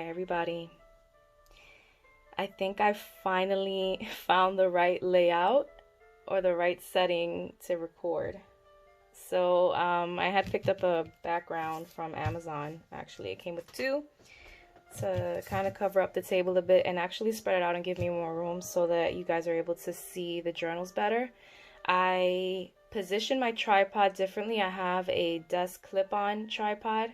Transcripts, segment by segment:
everybody. I think I finally found the right layout or the right setting to record. So I had picked up a background from Amazon. Actually, it came with two to kind of cover up the table a bit and actually spread it out and give me more room so that you guys are able to see the journals better. I positioned my tripod differently. I have a desk clip-on tripod,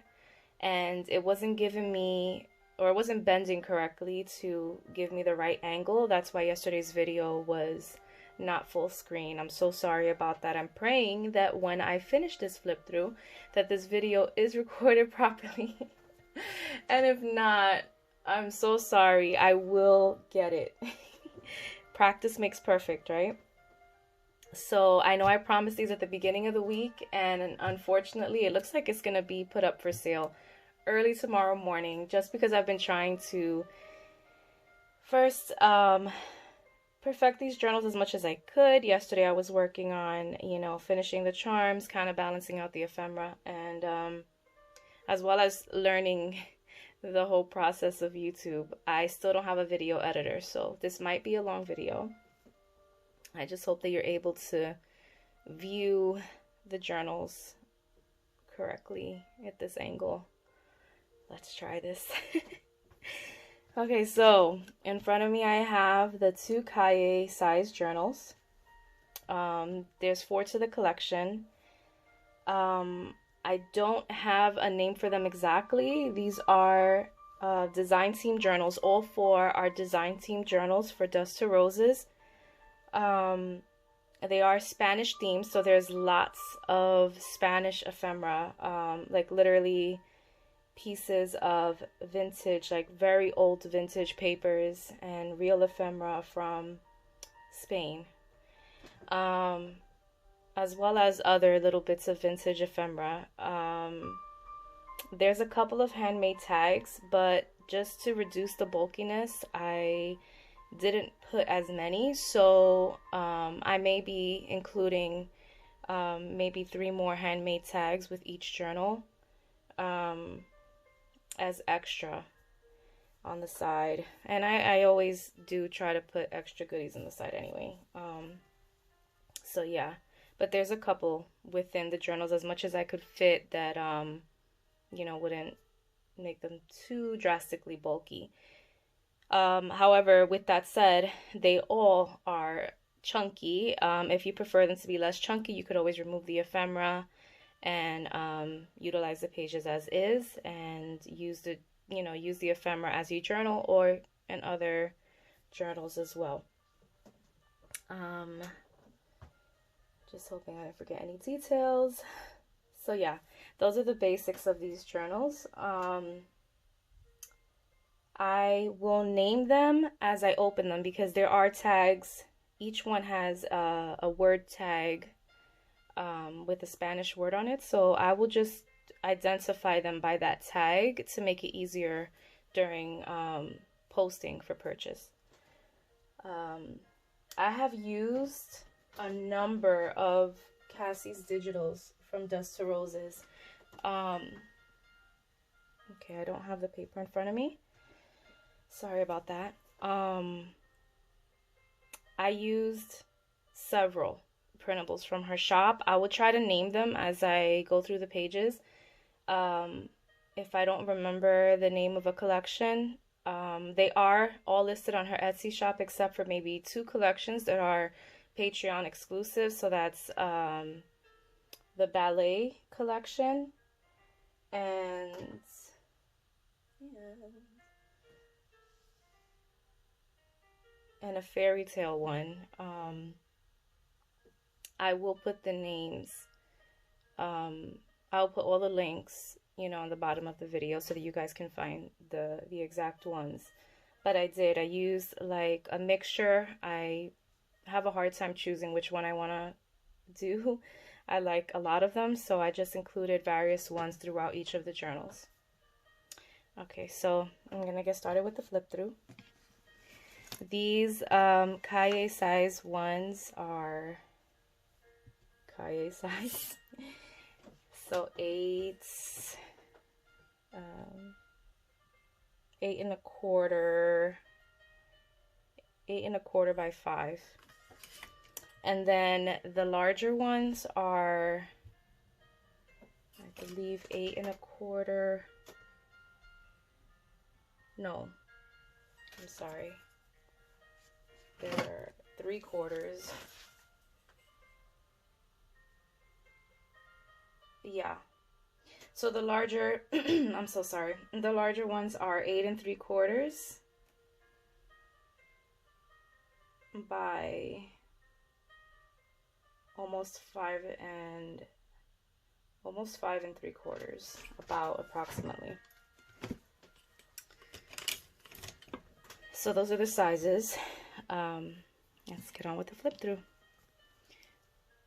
and it wasn't giving me, or it wasn't bending correctly to give me the right angle. That's why yesterday's video was not full screen. I'm so sorry about that. I'm praying that when I finish this flip through that this video is recorded properly. And if not, I'm so sorry. I will get it. Practice makes perfect, right? So I know I promised these at the beginning of the week, and unfortunately it looks like it's gonna be put up for sale early tomorrow morning, just because I've been trying to first perfect these journals as much as I could. Yesterday I was working on, you know, finishing the charms, kind of balancing out the ephemera, and as well as learning the whole process of YouTube. I still don't have a video editor, so this might be a long video. I just hope that you're able to view the journals correctly at this angle. Let's try this. Okay, so in front of me I have the two Kaye size journals. There's 4 to the collection. I don't have a name for them exactly. These are design team journals. All 4 are design team journals for Dust to Roses. They are Spanish themed, so there's lots of Spanish ephemera, like literally pieces of vintage, like very old vintage papers and real ephemera from Spain, as well as other little bits of vintage ephemera. There's a couple of handmade tags, but just to reduce the bulkiness, I didn't put as many, so I may be including maybe 3 more handmade tags with each journal as extra on the side. And I always do try to put extra goodies on the side anyway. So yeah, but there's a couple within the journals, as much as I could fit, that you know, wouldn't make them too drastically bulky. However, with that said, they all are chunky. If you prefer them to be less chunky, you could always remove the ephemera and utilize the pages as is, and use the ephemera as you journal or in other journals as well. Just hoping I didn't forget any details. So yeah, those are the basics of these journals. I will name them as I open them because there are tags. Each one has a word tag with a Spanish word on it. So I will just identify them by that tag to make it easier during posting for purchase. I have used a number of Cassie's digitals from Dust to Roses. Okay, I don't have the paper in front of me. Sorry about that. I used several printables from her shop. I will try to name them as I go through the pages. If I don't remember the name of a collection, they are all listed on her Etsy shop except for maybe 2 collections that are Patreon exclusive. So that's the ballet collection and a fairy tale one. I will put the names, I'll put all the links, you know, on the bottom of the video so that you guys can find the exact ones. But I used like a mixture. I have a hard time choosing which one I want to do. I like a lot of them, so I just included various ones throughout each of the journals. Okay, so I'm gonna get started with the flip through. These Kaye size ones are Kaye size. So 8 8 1/4, 8 1/4 by 5. And then the larger ones are, I believe, 8 1/4. No, I'm sorry. They're 3/4. Yeah. So the larger, I'm so sorry. The larger ones are 8 3/4 by almost 5 3/4, about approximately. So those are the sizes. Let's get on with the flip through.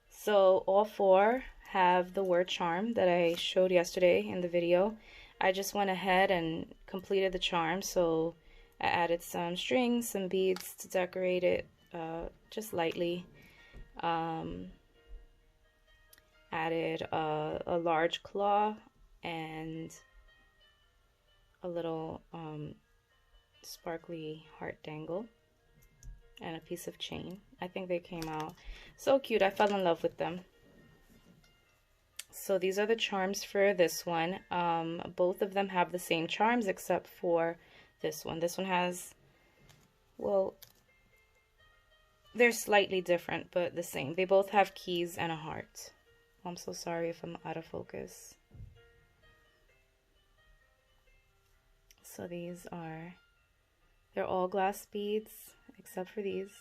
So all 4 have the word charm that I showed yesterday in the video. I just went ahead and completed the charm, so I added some strings, some beads to decorate it just lightly. Added a large claw and a little sparkly heart dangle and a piece of chain. I think they came out so cute. I fell in love with them. So these are the charms for this one. Both of them have the same charms except for this one. This one has, well, they're slightly different but the same. They both have keys and a heart. I'm so sorry if I'm out of focus. So these are, they're all glass beads except for these.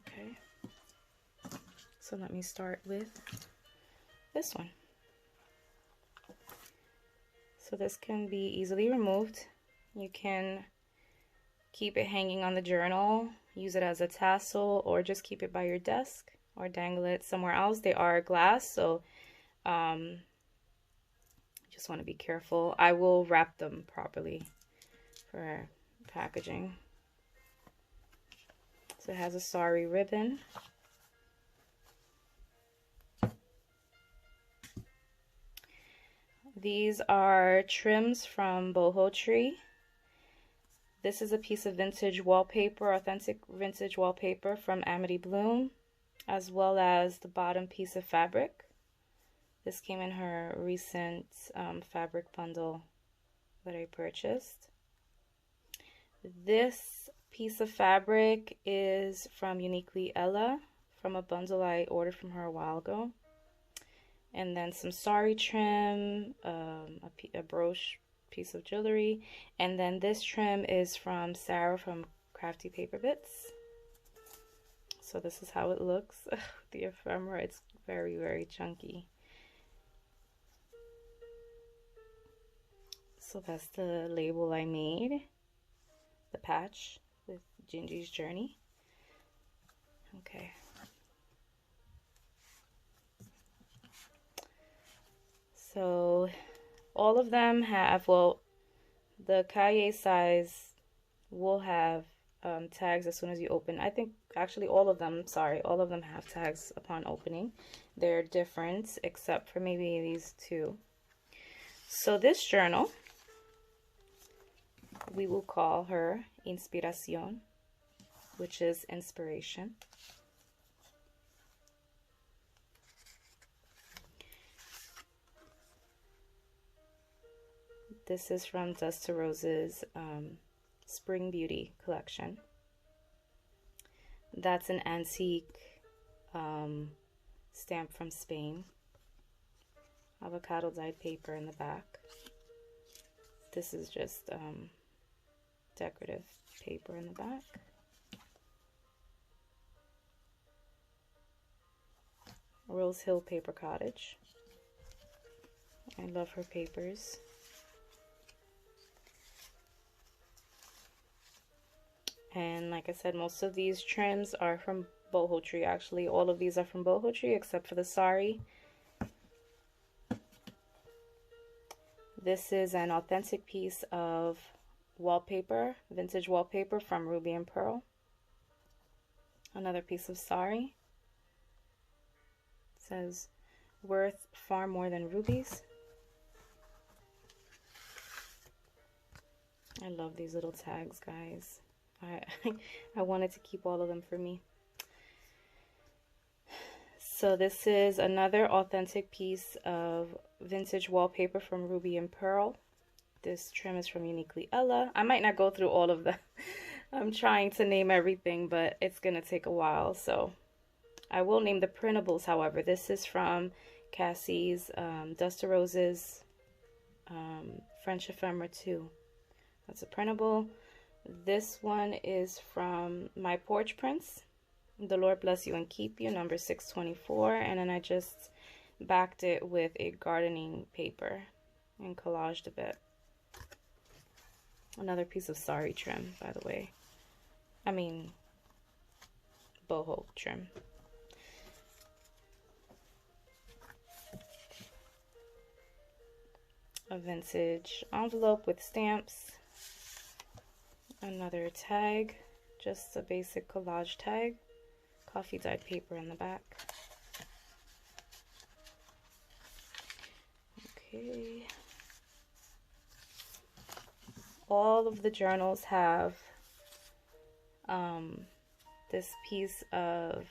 Okay, so let me start with this one. So this can be easily removed. You can keep it hanging on the journal, use it as a tassel, or just keep it by your desk or dangle it somewhere else. They are glass, so just want to be careful. I will wrap them properly for packaging. So it has a sari ribbon. These are trims from BohoTree. This is a piece of vintage wallpaper, authentic vintage wallpaper from Amity Bloom, as well as the bottom piece of fabric. This came in her recent fabric bundle that I purchased. This piece of fabric is from Uniquelyella, from a bundle I ordered from her a while ago. And then some sari trim, a brooch piece of jewelry, and then this trim is from Sarah from Crafty Paper Bits. So this is how it looks. The ephemera, it's very, very chunky. So that's the label I made, the patch with Gingy's Journey. Okay. So all of them have, well, the cahier size will have tags as soon as you open. I think actually all of them, sorry, all of them have tags upon opening. They're different except for maybe these two. So this journal, we will call her Inspiración, which is inspiration. This is from Dust to Roses Spring Beauty collection. That's an antique stamp from Spain. Avocado dyed paper in the back. This is just decorative paper in the back. Rosehill paper Cottage. I love her papers. And like I said, most of these trims are from BohoTree. Actually, all of these are from BohoTree except for the sari. This is an authentic piece of wallpaper, vintage wallpaper from Ruby and Pearl. Another piece of sari. It says worth far more than rubies. I love these little tags, guys. I wanted to keep all of them for me. So this is another authentic piece of vintage wallpaper from Ruby and Pearl. This trim is from Uniquelyella. I might not go through all of them. I'm trying to name everything, but it's gonna take a while, so I will name the printables. However, this is from Cassie's Dust to Roses French Ephemera 2. That's a printable. This one is from my Porch prints. The Lord Bless You and Keep You, number 624. And then I just backed it with a gardening paper and collaged a bit. Another piece of sari trim, by the way. I mean, boho trim. A vintage envelope with stamps. Another tag, just a basic collage tag. Coffee dyed paper in the back. Okay. All of the journals have this piece of,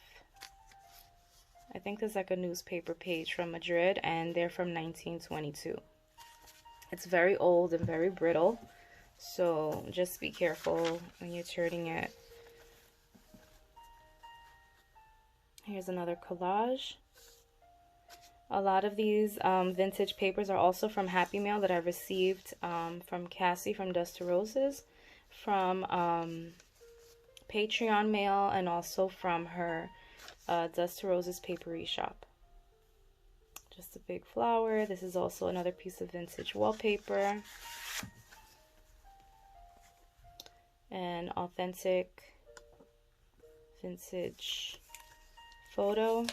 I think there's like a newspaper page from Madrid, and they're from 1922. It's very old and very brittle, so just be careful when you're turning it. Here's another collage. A lot of these vintage papers are also from Happy Mail that I received from Cassie from Dust to Roses, from Patreon mail, and also from her Dust to Roses papery shop. Just a big flower. This is also another piece of vintage wallpaper. An authentic vintage photo.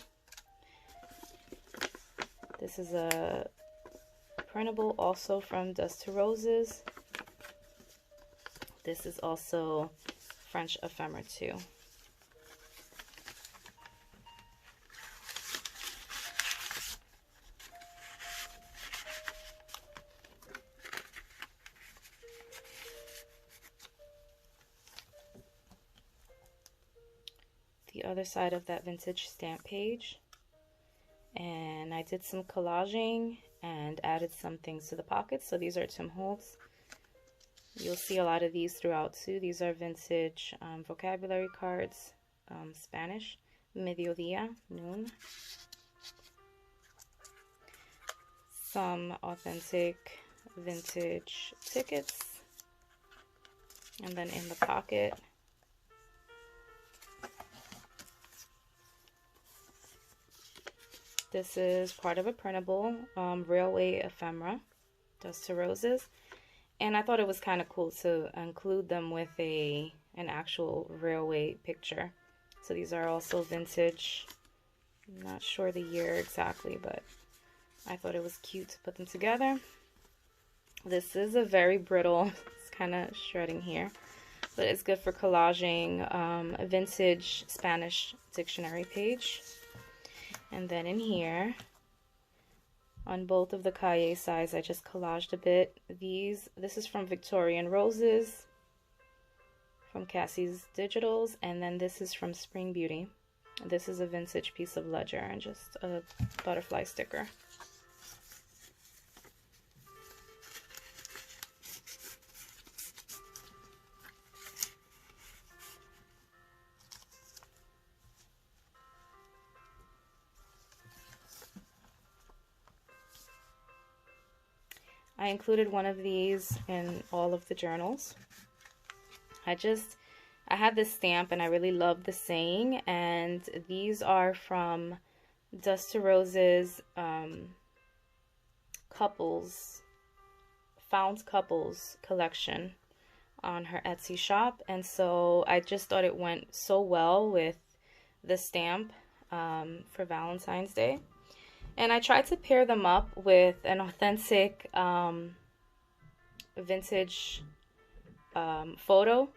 This is a printable also from Dust to Roses. This is also French Ephemera 2. The other side of that vintage stamp page. And I did some collaging and added some things to the pockets. So these are Tim Holtz. You'll see a lot of these throughout too. These are vintage vocabulary cards, Spanish, mediodía, noon. Some authentic vintage tickets. And then in the pocket, this is part of a printable, Railway Ephemera, Dust to Roses. And I thought it was kind of cool to include them with an actual railway picture. So these are also vintage. I'm not sure the year exactly, but I thought it was cute to put them together. This is a very brittle, it's kind of shredding here, but it's good for collaging, a vintage Spanish dictionary page. And then in here, on both of the cahier sides, I just collaged a bit. This is from Victorian Roses, from Cassie's Digitals, and then this is from Spring Beauty. This is a vintage piece of ledger and just a butterfly sticker. I included one of these in all of the journals. I had this stamp and I really loved the saying, and these are from Dust to Roses Found Couples collection on her Etsy shop, and so I just thought it went so well with the stamp for Valentine's Day. And I tried to pair them up with an authentic vintage photo.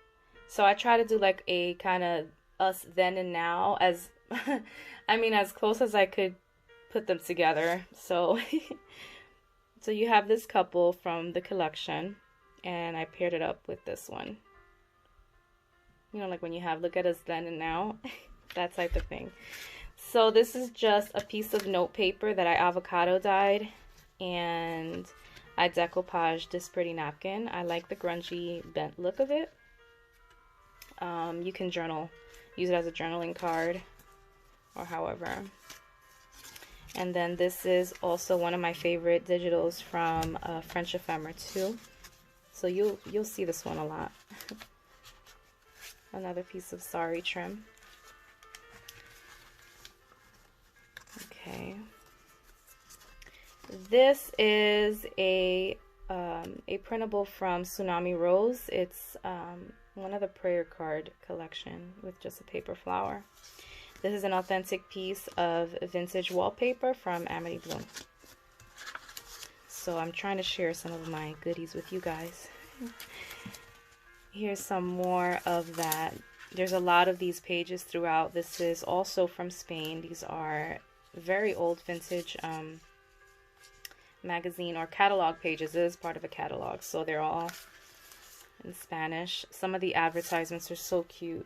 So I try to do like a kind of us then and now, as I mean, as close as I could put them together. So, so you have this couple from the collection, and I paired it up with this one. You know, like when you have look at us then and now, that type of thing. So this is just a piece of note paper that I avocado dyed, and I decoupaged this pretty napkin. I like the grungy bent look of it. You can use it as a journaling card or however. And then this is also one of my favorite digitals from French Ephemera too. So you'll see this one a lot. Another piece of sari trim. Okay. This is a printable from Tsunamirose. It's one of the prayer card collection with just a paper flower. This is an authentic piece of vintage wallpaper from Amity Bloom. So I'm trying to share some of my goodies with you guys. Here's some more of that. There's a lot of these pages throughout. This is also from Spain. These are very old vintage magazine or catalog pages. It is part of a catalog, so they're all in Spanish. Some of the advertisements are so cute.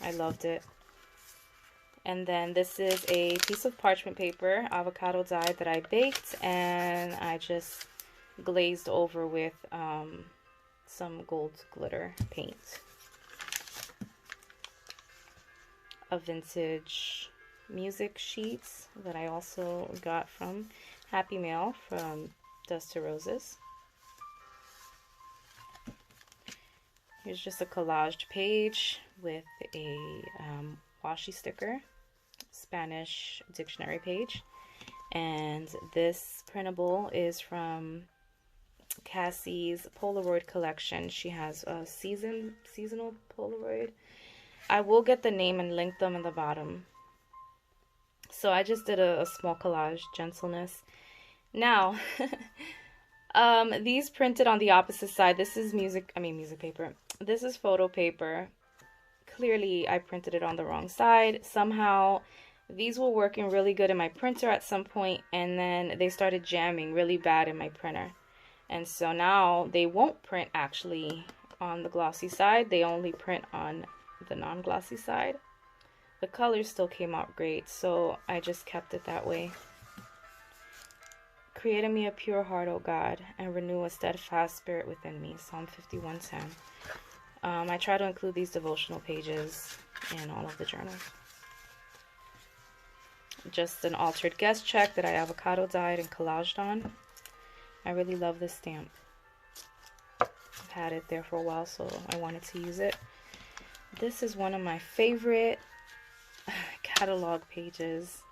I loved it. And then this is a piece of parchment paper, avocado dye, that I baked and I just glazed over with some gold glitter paint. A vintage music sheets that I also got from Happy Mail from Dust to Roses. Here's just a collaged page with a washi sticker, Spanish dictionary page. And this printable is from Cassie's Polaroid collection. She has a seasonal Polaroid. I will get the name and link them in the bottom. So I just did a small collage, gentleness. Now, these printed on the opposite side. This is music paper. This is photo paper. Clearly, I printed it on the wrong side. Somehow, these were working really good in my printer at some point, and then they started jamming really bad in my printer. And so now they won't print actually on the glossy side. They only print on the non-glossy side. The colors still came out great, so I just kept it that way. Create in me a pure heart, O God, and renew a steadfast spirit within me. Psalm 51:10. I try to include these devotional pages in all of the journals. Just an altered guest check that I avocado dyed and collaged on. I really love this stamp. I've had it there for a while, so I wanted to use it. This is one of my favorite catalog pages.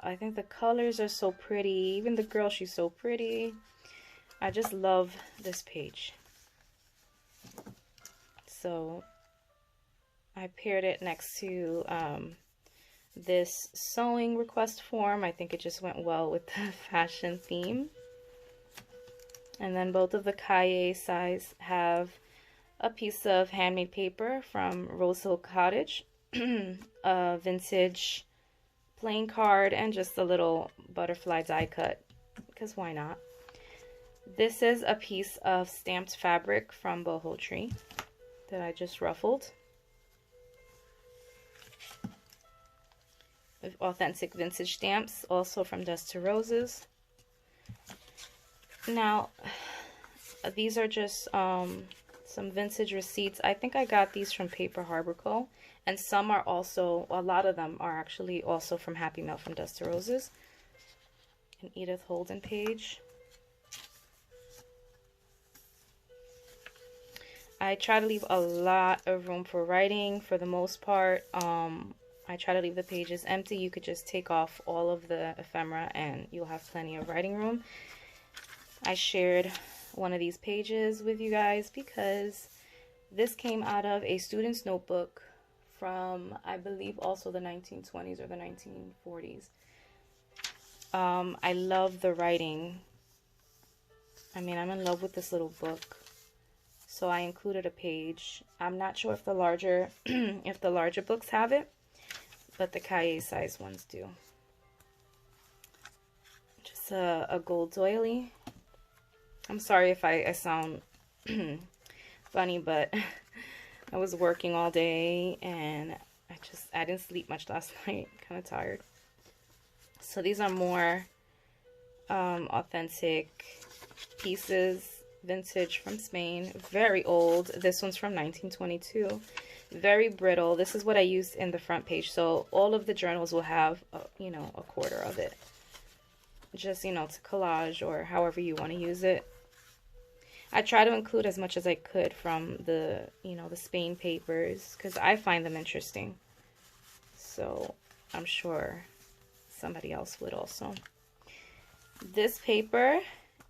I think the colors are so pretty. Even the girl, she's so pretty. I just love this page. So I paired it next to this sewing request form. I think it just went well with the fashion theme. And then both of the cahier size have a piece of handmade paper from Rosehill Cottage, a vintage plain card, and just a little butterfly die cut, because why not? This is a piece of stamped fabric from BohoTree that I just ruffled. With authentic vintage stamps, also from Dust to Roses. Now, these are just some vintage receipts. I think I got these from Paperharborco, and some are also, a lot of them are actually also from Happy Mail from Dust to Roses. An Edith Holden page. I try to leave a lot of room for writing for the most part. I try to leave the pages empty. You could just take off all of the ephemera and you'll have plenty of writing room. I shared one of these pages with you guys because this came out of a student's notebook from, I believe, also the 1920s or the 1940s. I love the writing. I mean, I'm in love with this little book. So I included a page. I'm not sure if the larger if the larger books have it, but the cahier size ones do. It's a gold doily. I'm sorry if I sound funny, but I was working all day and I didn't sleep much last night. Kind of tired. So these are more authentic pieces, vintage from Spain, very old. This one's from 1922, very brittle. This is what I used in the front page, so all of the journals will have you know, a quarter of it, just, you know, to collage or however you want to use it. I try to include as much as I could from the, you know, the Spain papers, because I find them interesting, so I'm sure somebody else would also. This paper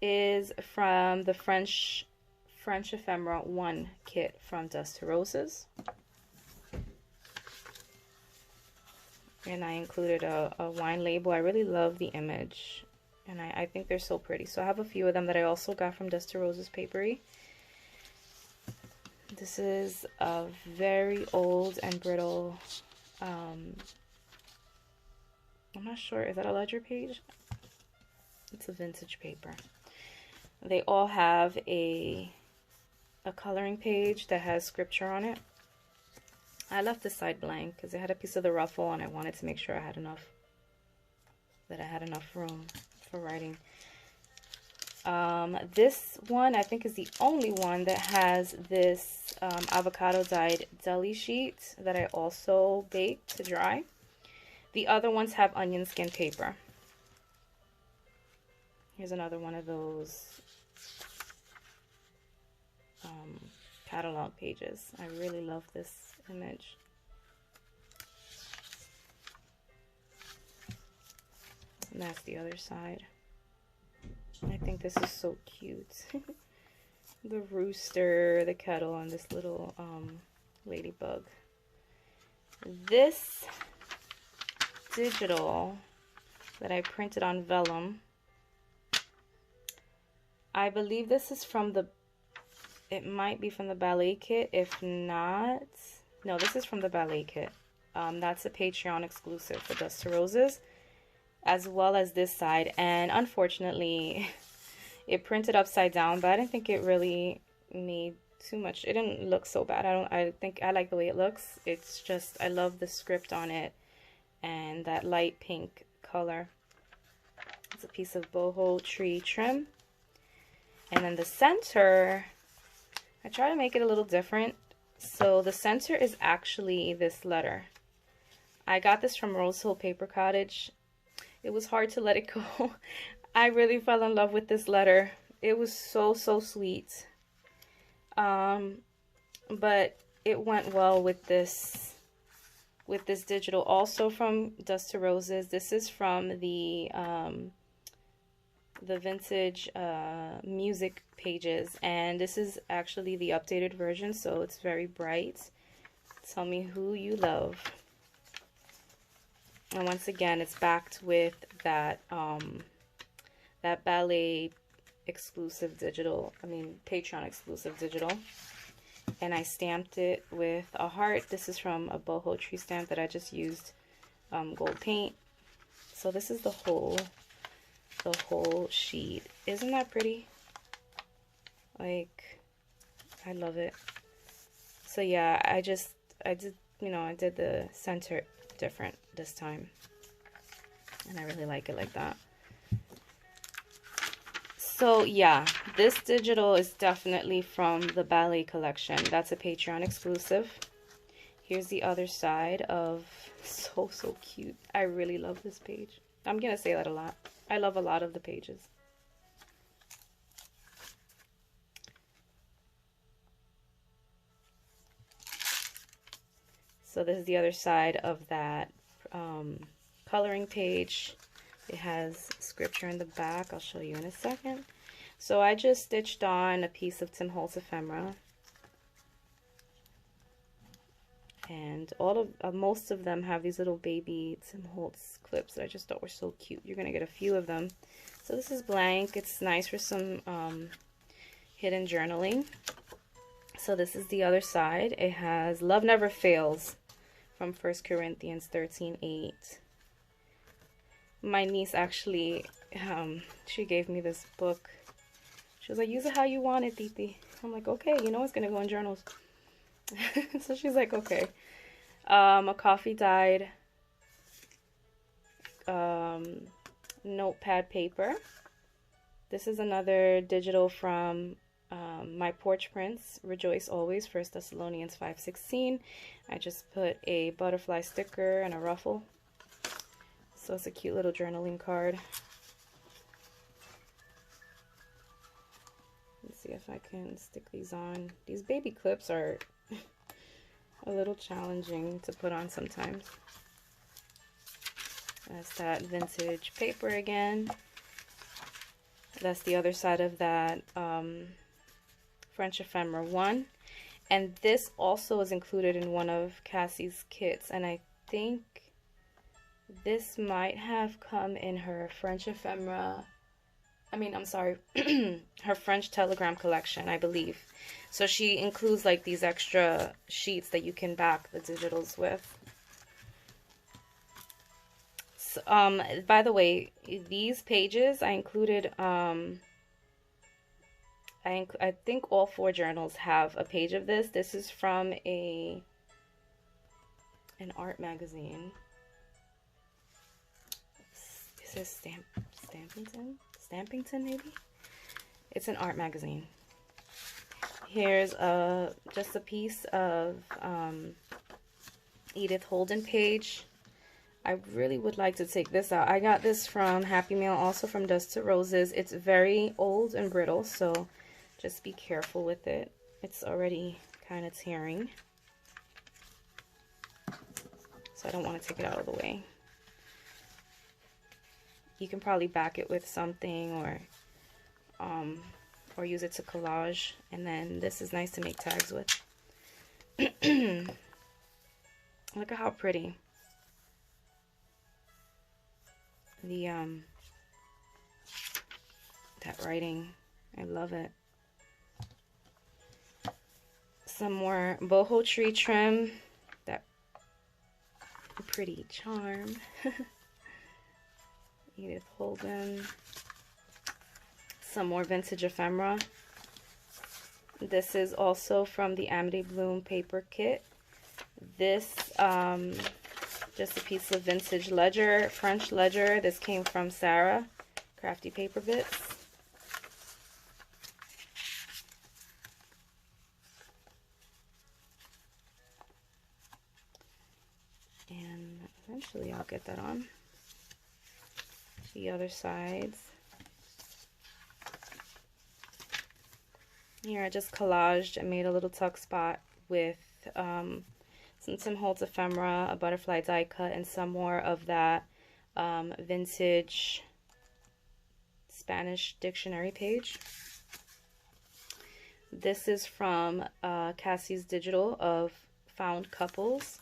is from the French Ephemera 1 kit from Dust to Roses. And I included a wine label. I really love the image, and I think they're so pretty. So I have a few of them that I also got from Dust to Roses Papery. This is a very old and brittle, I'm not sure, is that a ledger page? It's a vintage paper. They all have a coloring page that has scripture on it. I left this side blank because it had a piece of the ruffle and I wanted to make sure I had enough room for writing. This one I think is the only one that has this avocado dyed deli sheet that I also baked to dry. The other ones have onion skin paper. Here's another one of those catalog pages. I really love this image. And that's the other side. I think this is so cute. The rooster, the kettle, and this little ladybug. This digital that I printed on vellum, I believe this is from the, it might be from the ballet kit. If not, no, this is from the ballet kit. That's a Patreon exclusive for Dust to Roses, as well as this side. And unfortunately, it printed upside down, but I didn't think it really made too much. It didn't look so bad. I think I like the way it looks. It's just, I love the script on it and that light pink color. It's a piece of BohoTree trim. And then the center, I try to make it a little different. So the center is actually this letter. I got this from Rosehill Paper Cottage. It was hard to let it go. I really fell in love with this letter. It was so, so sweet. But it went well with this digital, also from Dust to Roses. This is from the vintage music pages, and this is actually the updated version, so it's very bright. Tell me who you love. And once again, it's backed with that that ballet exclusive digital, Patreon exclusive digital. And I stamped it with a heart. This is from a BohoTree stamp that I just used gold paint. So this is the whole sheet. Isn't that pretty? Like, I love it. So yeah, I did the center different this time, and I really like it like that. So yeah, this digital is definitely from the ballet collection. That's a Patreon exclusive. Here's the other side of, so cute. I really love this page. I'm gonna say that a lot. I love a lot of the pages. So this is the other side of that coloring page. It has scripture in the back. I'll show you in a second. So I just stitched on a piece of Tim Holtz ephemera. And most of them have these little baby Tim Holtz clips that I just thought were so cute. You're going to get a few of them. So this is blank. It's nice for some hidden journaling. So this is the other side. It has Love Never Fails from 1 Corinthians 13:8. My niece actually she gave me this book. She was like, use it how you want it, Titi. I'm like, okay, you know it's gonna go in journals. So she's like, okay. A coffee dyed notepad paper. This is another digital from my Porch prints, Rejoice Always, 1 Thessalonians 5:16. I just put a butterfly sticker and a ruffle. So it's a cute little journaling card. Let's see if I can stick these on. These baby clips are a little challenging to put on sometimes. That's that vintage paper again. That's the other side of that French ephemera one. And this also is included in one of Cassie's kits. And I think this might have come in her French ephemera. I'm sorry, her French telegram collection, I believe. So she includes like these extra sheets that you can back the digitals with. So, by the way, these pages I included, I think all 4 journals have a page of this. This is from an art magazine. Is this Stampington maybe? It's an art magazine. Here's just a piece of Edith Holden page. I really would like to take this out. I got this from Happy Meal, also from Dust to Roses. It's very old and brittle, so just be careful with it. It's already kind of tearing, so I don't want to take it out of the way. You can probably back it with something or use it to collage. And then this is nice to make tags with. Look at how pretty. The that writing, I love it. Some more BohoTree trim, that pretty charm. Edith Holden. Some more vintage ephemera. This is also from the Amity Bloom paper kit. This just a piece of vintage ledger, French ledger. This came from Sarah, Crafty Paper Bits. And eventually I'll get that on. The other sides. Here I just collaged and made a little tuck spot with some Tim Holtz ephemera, a butterfly die cut, and some more of that vintage Spanish dictionary page. This is from Cassie's digital of found couples,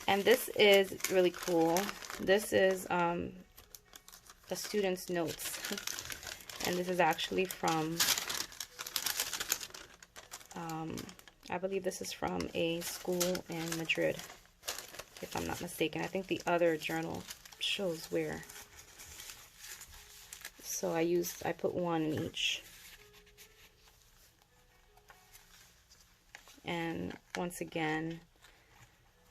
and this is really cool. This is a student's notes, and this is actually from I believe this is from a school in Madrid, if I'm not mistaken. I think the other journal shows where. So I put one in each. And once again,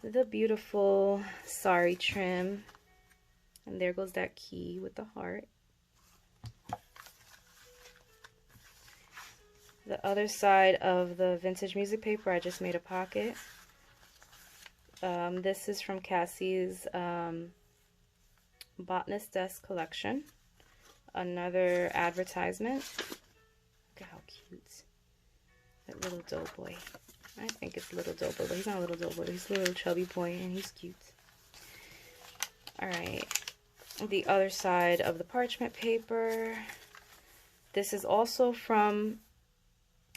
the beautiful sari trim. And there goes that key with the heart. The other side of the vintage music paper, I just made a pocket. This is from Cassie's Botanist Desk collection. Another advertisement. Look at how cute. That little doughboy. I think it's little doughboy, but he's not a little doughboy. He's a little chubby boy, and he's cute. Alright. The other side of the parchment paper. This is also from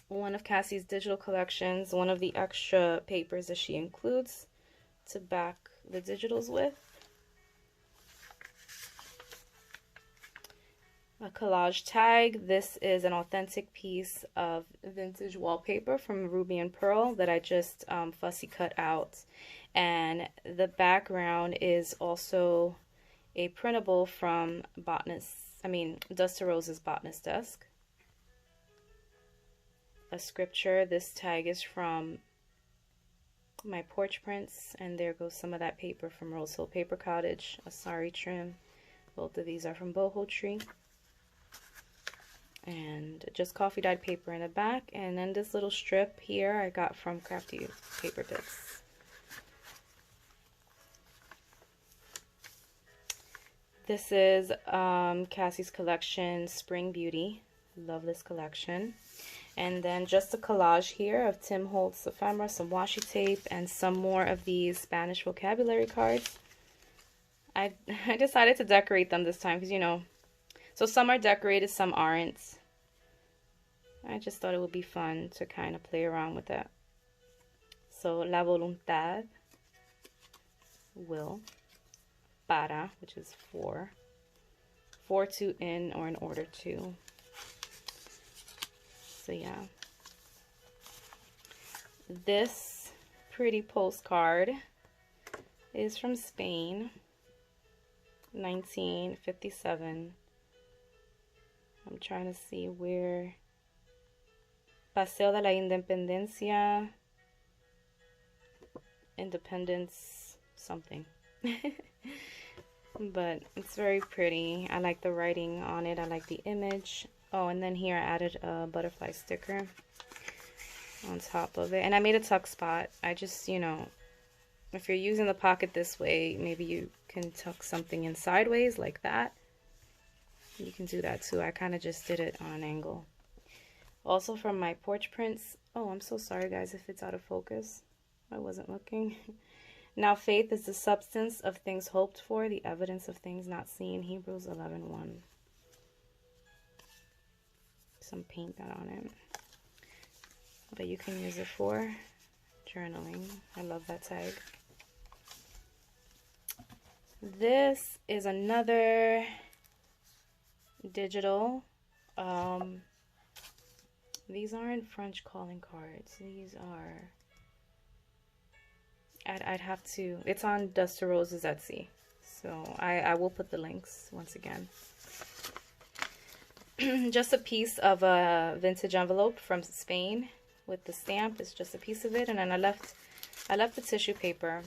one of Cassie's digital collections, one of the extra papers that she includes to back the digitals with. A collage tag. This is an authentic piece of vintage wallpaper from Ruby and Pearl that I just fussy cut out. And the background is also a printable from Dust to Rose's Botanist Desk. A scripture. This tag is from my Porch prints, and there goes some of that paper from Rosehill Paper Cottage. A sorry trim. Both of these are from BohoTree. And just coffee dyed paper in the back, and then this little strip here I got from Crafty Paper Bits. This is Cassie's collection, Spring Beauty. Love this collection. And then just a collage here of Tim Holtz ephemera, some washi tape, and some more of these Spanish vocabulary cards. I decided to decorate them this time because, you know, so some are decorated, some aren't. I just thought it would be fun to kind of play around with that. So, la voluntad, will, para, which is for to, in, or in order to. So yeah, this pretty postcard is from Spain, 1957. I'm trying to see where. Paseo de la Independencia, Independence something. But it's very pretty. I like the writing on it. I like the image. Oh, and then here I added a butterfly sticker on top of it. And I made a tuck spot. I just, you know, if you're using the pocket this way, maybe you can tuck something in sideways like that. You can do that too. I kind of just did it on an angle. Also from my Porch prints. Oh, I'm so sorry guys if it's out of focus. I wasn't looking. Now faith is the substance of things hoped for, the evidence of things not seen. Hebrews 11:1. Some paint got on it. But you can use it for journaling. I love that tag. This is another digital. These aren't French calling cards. These are... I'd have to... It's on Dust to Rose's Etsy. So I will put the links once again. Just a piece of a vintage envelope from Spain with the stamp. It's just a piece of it. And then I left the tissue paper.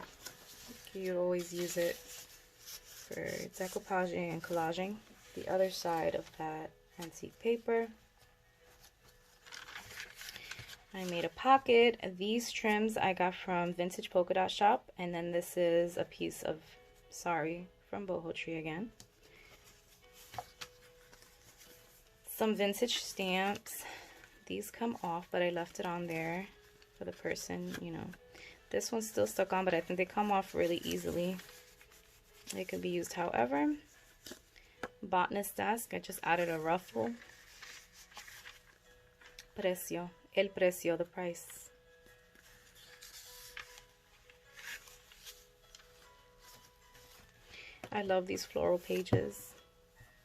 You'd always use it for decoupaging and collaging. The other side of that antique paper. I made a pocket. These trims I got from Vintage Polka Dot Shop. And then this is a piece of, sorry, from BohoTree again. Some vintage stamps. These come off, but I left it on there for the person, you know. This one's still stuck on, but I think they come off really easily. They could be used however. Botanist Desk. I just added a ruffle. Precio. El precio, the price. I love these floral pages.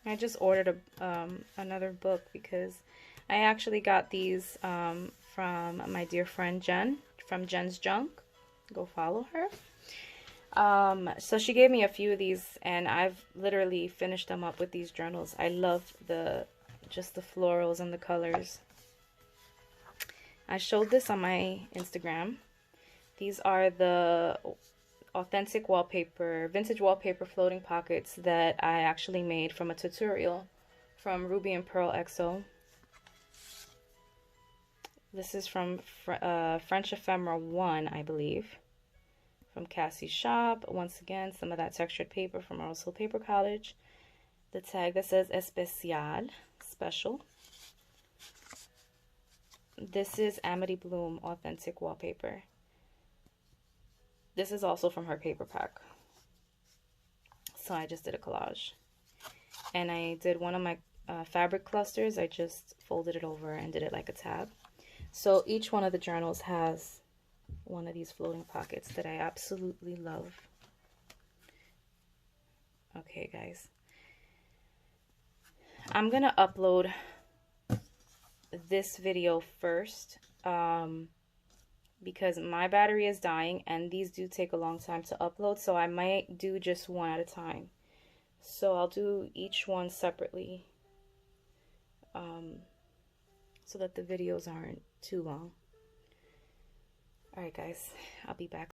I just ordered another book because I actually got these from my dear friend Jenn, from Jenn's Junk. Go follow her. So she gave me a few of these, and I've literally finished them up with these journals. I love just the florals and the colors. I showed this on my Instagram. These are the authentic wallpaper, vintage wallpaper floating pockets that I actually made from a tutorial from Ruby and Pearl XO. This is from French Ephemera 1, I believe, from Cassie's shop. Once again, some of that textured paper from Rosehill Paper Cottage. The tag that says Especial, special. This is Amity Bloom authentic wallpaper. This is also from her paper pack. So I just did a collage. And I did one of my fabric clusters. I just folded it over and did it like a tab. So each one of the journals has one of these floating pockets that I absolutely love. Okay, guys. I'm gonna upload this video first because my battery is dying and these do take a long time to upload, so I might do just one at a time. So I'll do each one separately, so that the videos aren't too long. Alright guys, I'll be back.